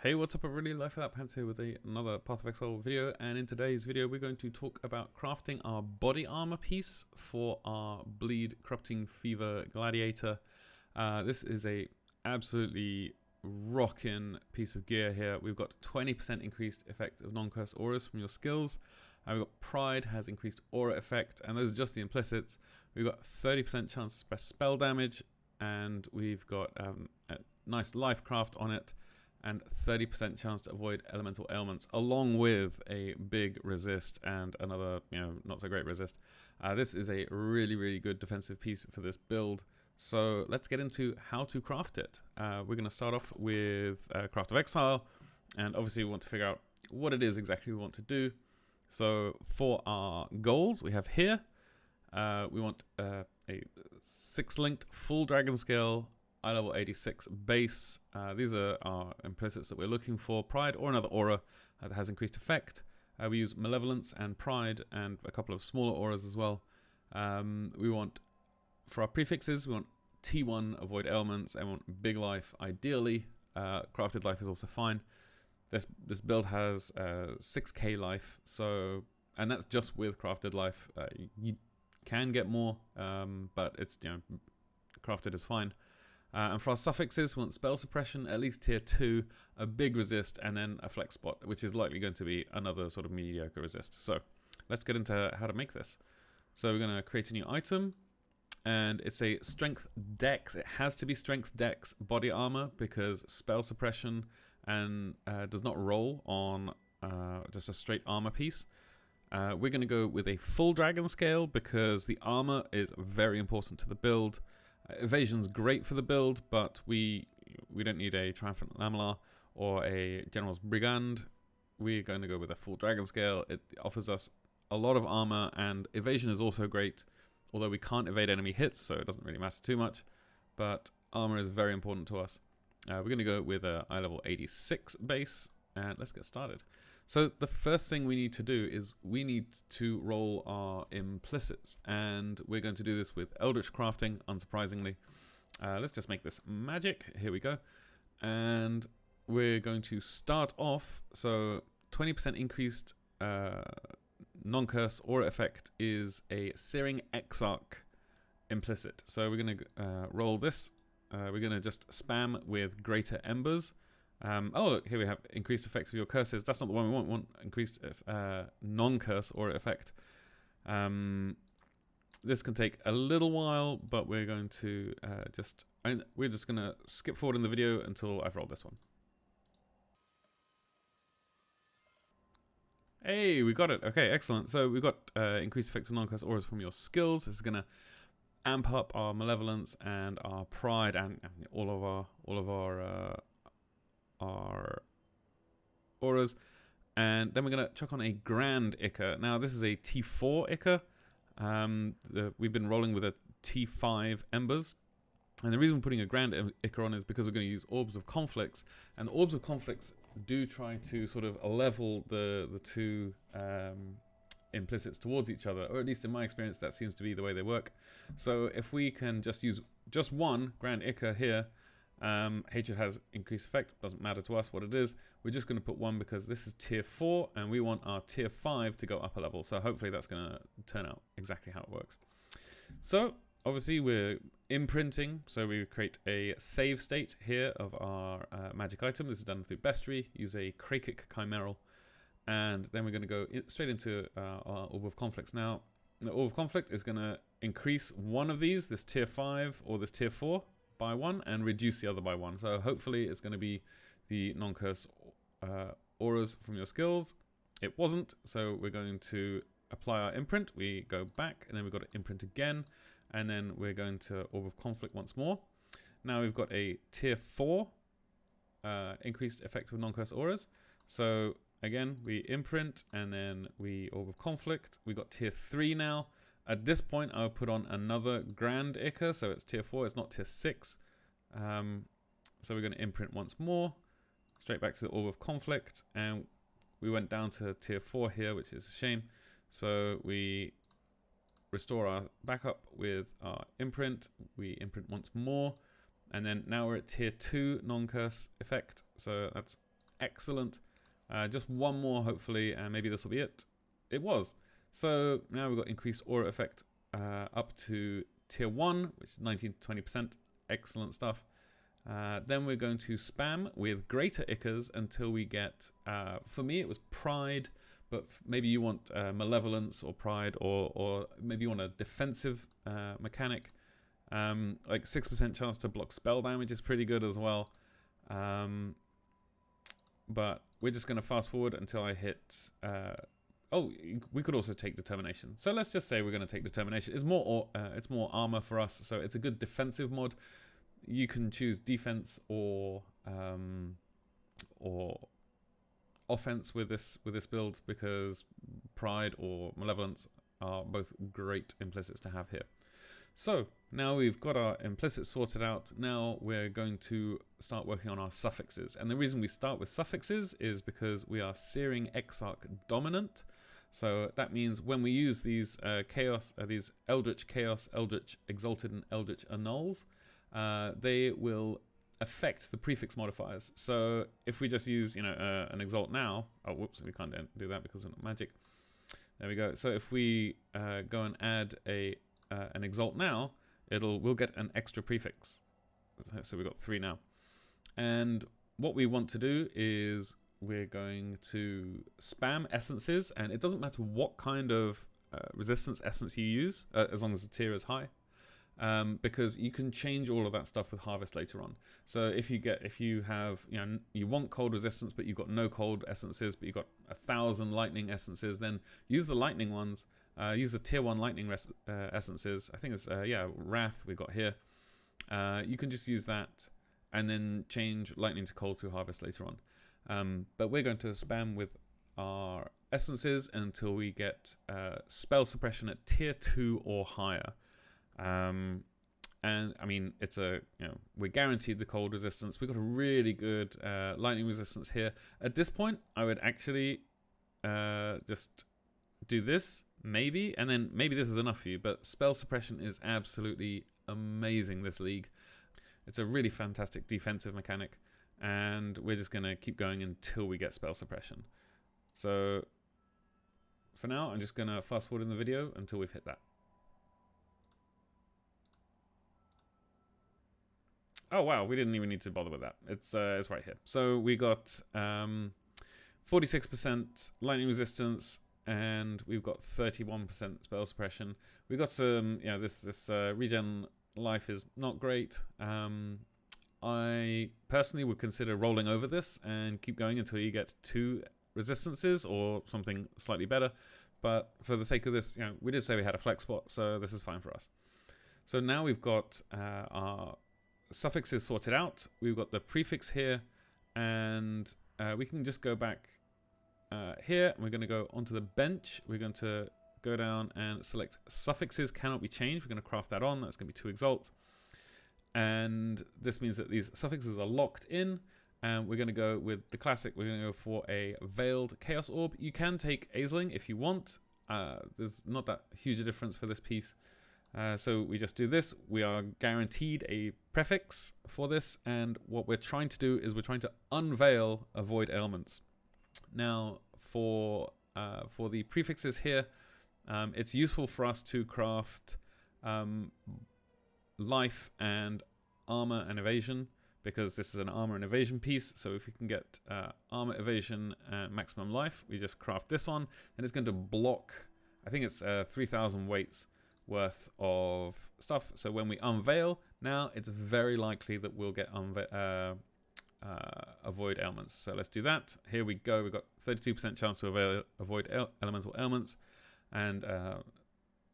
Hey, what's up everybody, Life Without Pants here with another Path of Exile video, and in today's video we're going to talk about crafting our body armor piece for our Bleed Corrupting Fever Gladiator. This is a absolutely rocking piece of gear here. We've got 20% increased effect of non-curse auras from your skills. We've got Pride has increased aura effect, and those are just the implicits. We've got 30% chance to suppress spell damage, and we've got a nice life craft on it, and 30% chance to avoid elemental ailments, along with a big resist and another, not so great resist. This is a really good defensive piece for this build. So let's get into how to craft it. We're going to start off with Craft of Exile, and obviously we want to figure out what it is exactly we want to do. So for our goals, we have here, we want a 6-linked full dragon scale eye level 86 base. These are our implicits that we're looking for. Pride or another aura that has increased effect. We use Malevolence and Pride and a couple of smaller auras as well. We want, for our prefixes, we want T1, avoid ailments, and we want big life ideally. Crafted life is also fine. This build has 6k life, so, and that's just with crafted life. You can get more, but it's, crafted is fine. And for our suffixes, we want spell suppression, at least tier 2, a big resist, and then a flex spot, which is likely going to be another sort of mediocre resist. So let's get into how to make this. So we're going to create a new item, and it's a strength dex. It has to be strength dex body armor because spell suppression and does not roll on just a straight armor piece. We're going to go with a full dragon scale because the armor is very important to the build. Evasion's great for the build, but we don't need a Triumphant Lamellar or a General's Brigand. We're going to go with a full dragon scale. It offers us a lot of armor, and evasion is also great, although we can't evade enemy hits, so it doesn't really matter too much. But armor is very important to us. We're going to go with a eye level 86 base, and let's get started. So the first thing we need to do is we need to roll our implicits, and we're going to do this with Eldritch Crafting, unsurprisingly. Let's just make this magic. Here we go. And we're going to start off, so 20% increased non-curse aura effect is a Searing Exarch implicit. So we're going to roll this. We're going to just spam with Greater Embers. Oh, look, here we have increased effects of your curses. That's not the one we want. We want increased non-curse aura effect. This can take a little while, but we're going to we're just going to skip forward in the video until I've rolled this one. Hey, we got it. Okay, excellent. So we've got increased effect of non-curse auras from your skills. This is going to amp up our malevolence and our pride and all of our auras, and then we're going to chuck on a Grand Ichor. Now this is a T4 Ichor. We've been rolling with a T5 Embers, and the reason we're putting a Grand Ichor on is because we're going to use Orbs of Conflicts, and the Orbs of Conflicts do try to sort of level the two implicits towards each other, or at least in my experience that seems to be the way they work. So if we can just use just one Grand Ichor here, hatred has increased effect, doesn't matter to us what it is. We're just going to put one because this is tier 4 and we want our tier 5 to go up a level, so hopefully that's going to turn out exactly how it works. So obviously we're imprinting, so we create a save state here of our magic item. This is done through Bestiary. Use a Krakic Chimeral, and then we're going to go straight into our Orb of Conflicts. Now the Orb of Conflict is going to increase one of these, this tier 5 or this tier 4, by 1 and reduce the other by 1. So hopefully it's going to be the non-curse auras from your skills. It wasn't, so we're going to apply our imprint. We go back and then we've got to imprint again, and then we're going to Orb of Conflict once more. Now we've got a tier 4 increased effect of non-curse auras. So again we imprint and then we Orb of Conflict. We got tier 3 now. At this point, I'll put on another Grand Ichor, so it's tier 4, it's not tier 6. So we're going to imprint once more, straight back to the Orb of Conflict, and we went down to tier 4 here, which is a shame. So we restore our backup with our imprint, we imprint once more, and then now we're at tier 2 non-curse effect, so that's excellent. Just one more, hopefully, and maybe this will be it. It was. So now we've got increased aura effect up to tier 1, which is 19 to 20%. Excellent stuff. Then we're going to spam with greater Ichors until we get, for me it was pride, but maybe you want malevolence or pride, or maybe you want a defensive mechanic. Like 6% chance to block spell damage is pretty good as well. But we're just going to fast forward until I hit... oh, we could also take determination. So let's just say we're going to take determination. It's more armor for us, so it's a good defensive mod. You can choose defense or offense with this build, because pride or malevolence are both great implicits to have here. So now we've got our implicits sorted out. Now we're going to start working on our suffixes. And the reason we start with suffixes is because we are Searing Exarch dominant. So that means when we use these these Eldritch Chaos, Eldritch Exalted, and Eldritch Annuls, they will affect the prefix modifiers. So if we just use, an Exalt now, oh whoops, we can't do that because we're not magic. There we go. So if we go and add an Exalt now, we'll get an extra prefix. So we've got 3 now. And what we want to do is we're going to spam essences, and it doesn't matter what kind of resistance essence you use, as long as the tier is high. Because you can change all of that stuff with harvest later on. So if you have, you want cold resistance, but you've got no cold essences, but you've got 1,000 lightning essences, then use the lightning ones. Use the tier 1 lightning essences. I think it's Wrath we've got here. You can just use that and then change lightning to cold through harvest later on. But we're going to spam with our essences until we get spell suppression at tier 2 or higher. And I mean, we're guaranteed the cold resistance. We've got a really good lightning resistance here. At this point, I would actually just do this, maybe, and then maybe this is enough for you, but spell suppression is absolutely amazing this league. It's a really fantastic defensive mechanic, and we're just going to keep going until we get spell suppression. So for now, I'm just going to fast forward in the video until we've hit that. Oh wow, we didn't even need to bother with that. It's right here. So we got 46% lightning resistance, and we've got 31% spell suppression. We've got some, this regen life is not great. I personally would consider rolling over this and keep going until you get 2 resistances or something slightly better. But for the sake of this, we did say we had a flex spot, so this is fine for us. So now we've got our suffixes sorted out. We've got the prefix here, and we can just go back here. We're going to go onto the bench. We're going to go down and select suffixes cannot be changed. We're going to craft that on. That's going to be 2 exalts. And this means that these suffixes are locked in. And we're going to go with the classic. We're going to go for a Veiled Chaos Orb. You can take Aisling if you want. There's not that huge a difference for this piece. So we just do this. We are guaranteed a prefix for this, and what we're trying to do is we're trying to unveil Avoid Ailments. Now, for the prefixes here, it's useful for us to craft life and armor and evasion, because this is an armor and evasion piece. So if we can get armor, evasion, and maximum life, we just craft this on, and it's going to block, I think it's 3,000 weights worth of stuff. So when we unveil, now it's very likely that we'll get avoid ailments. So let's do that. Here we go. We've got 32% chance to avoid elemental ailments, and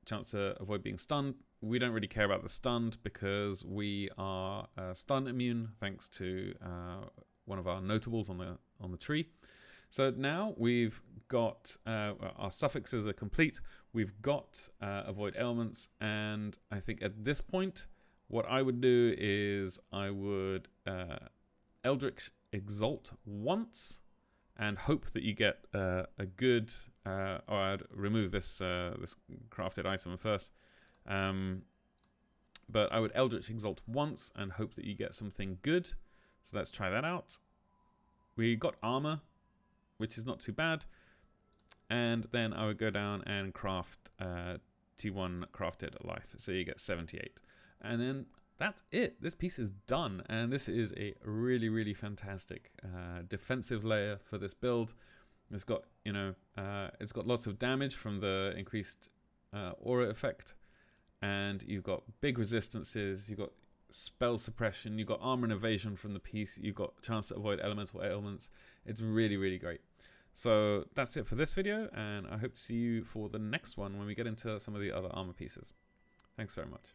chance to avoid being stunned. We don't really care about the stunned because we are stun immune thanks to one of our notables on the tree. So now we've got our suffixes are complete. We've got avoid ailments, and I think at this point, what I would do is I would Eldritch Exalt once and hope that you get a good. Or I'd remove this this crafted item first. But I would Eldritch Exalt once and hope that you get something good. So let's try that out. we got armor, which is not too bad. And then I would go down and craft T1 crafted life. So you get 78. And then that's it. This piece is done. And this is a really, really fantastic defensive layer for this build. It's got, you know, it's got lots of damage from the increased aura effect. And you've got big resistances. You've got spell suppression. You've got armor and evasion from the piece. You've got chance to avoid elemental ailments. It's really, really great. So that's it for this video, and I hope to see you for the next one when we get into some of the other armor pieces. Thanks very much.